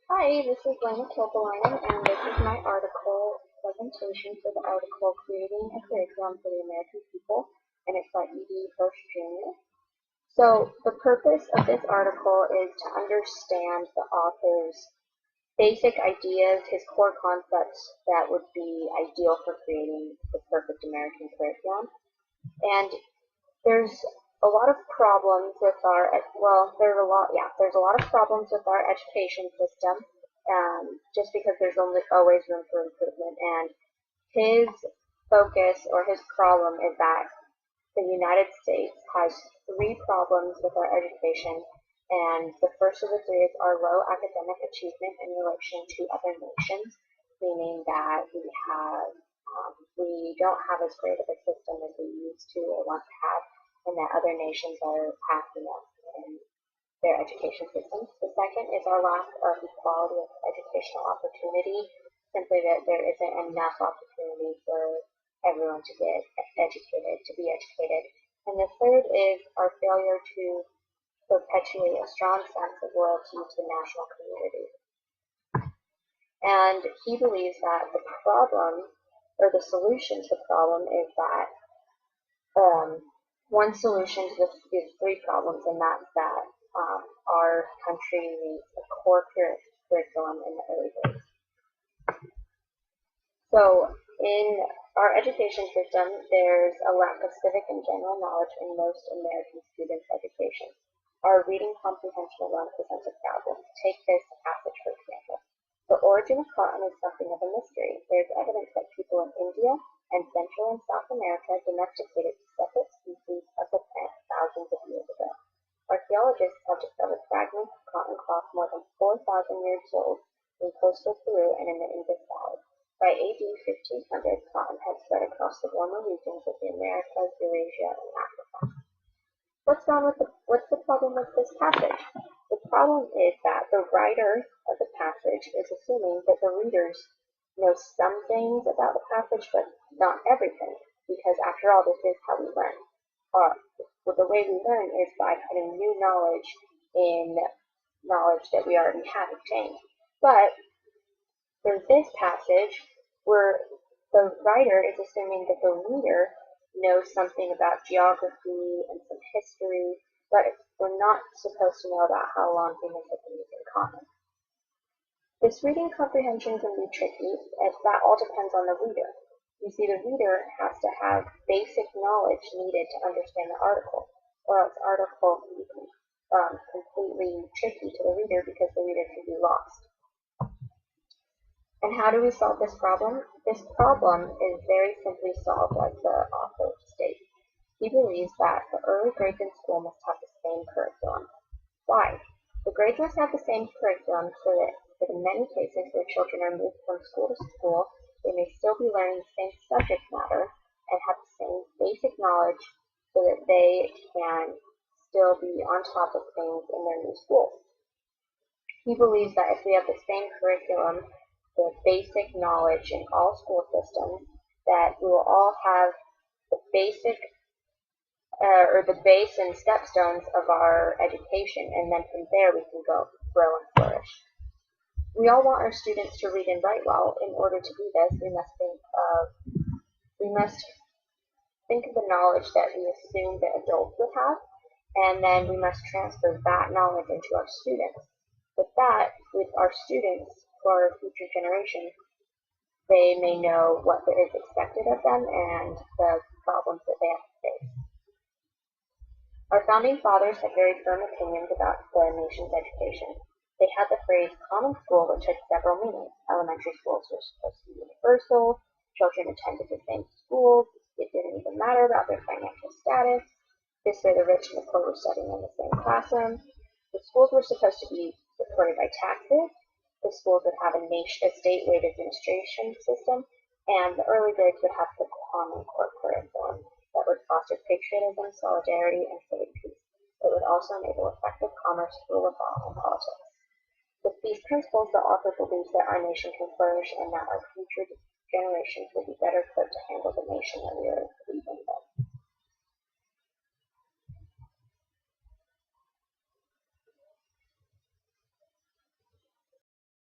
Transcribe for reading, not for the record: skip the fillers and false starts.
Hi, this is Lena Kilbelainen, and this is my article presentation for the article Creating a Curriculum for the American People, and it's by E.D. Hirsch Jr. So the purpose of this article is to understand the author's basic ideas, his core concepts that would be ideal for creating the perfect American curriculum. And there's a lot of problems with our there's a lot of problems with our education system, just because there's only always room for improvement. And his focus or his problem is that the United States has three problems with our education, and the first of the three is our low academic achievement in relation to other nations, meaning that we don't have as great of a system as we used to or want to have, and that other nations are passing us in their education systems. The second is our lack of equality of educational opportunity, simply that there isn't enough opportunity for everyone to get educated, to be educated. And the third is our failure to perpetuate a strong sense of loyalty to the national community. And he believes that the problem, or the solution to the problem, is that one solution to these three problems, and that's that our country needs a core curriculum in the early grades. So in our education system, there's a lack of civic and general knowledge in most American students' education. Our reading comprehension alone presents a problem. Take this passage, for example. The origin of cotton is something of a mystery. There's evidence that people in India and Central and South America domesticated separate species of the plant thousands of years ago. Archaeologists have discovered fragments of cotton cloth more than 4,000 years old in coastal Peru and in the Indus Valley. By AD 1500, cotton had spread across the warmer regions of the Americas, Eurasia, and Africa. What's the problem with this passage? The problem is that the writer of the passage is assuming that the readers know some things about the passage, but not everything, because after all, this is how we learn. The way we learn is by putting new knowledge in knowledge that we already have obtained. But for this passage, where the writer is assuming that the reader knows something about geography and some history, but we're not supposed to know about how long humans have been using common. This reading comprehension can be tricky, as that all depends on the reader. You see, the reader has to have basic knowledge needed to understand the article, or else the article can be completely tricky to the reader because the reader can be lost. And how do we solve this problem? This problem is very simply solved as the author states. He believes that the early grades in school must have the same curriculum. Why? The grades must have the same curriculum so that in many cases where children are moved from school to school, they may still be learning the same subject matter and have the same basic knowledge so that they can still be on top of things in their new school. He believes that if we have the same curriculum, the basic knowledge in all school systems, that we will all have the basic or the base and stepstones of our education, and then from there we can grow and flourish. We all want our students to read and write well. In order to do this, we must think of the knowledge that we assume that adults would have, and then we must transfer that knowledge into our students. With our students, for future generations, they may know what is expected of them and the problems that they have to face. Our founding fathers had very firm opinions about the nation's education. They had the phrase common school, which had several meanings. Elementary schools were supposed to be universal, children attended the same schools, it didn't even matter about their financial status. This way the rich and the poor were studying in the same classroom. The schools were supposed to be supported by taxes. The schools would have a state-wide administration system, and the early grades would have the common core curriculum that would foster patriotism, solidarity, and civic peace. It would also enable effective commerce, rule of law, and politics. With these principles, the author believes that our nation can flourish and that our future generations will be better equipped to handle the nation that we are leaving them.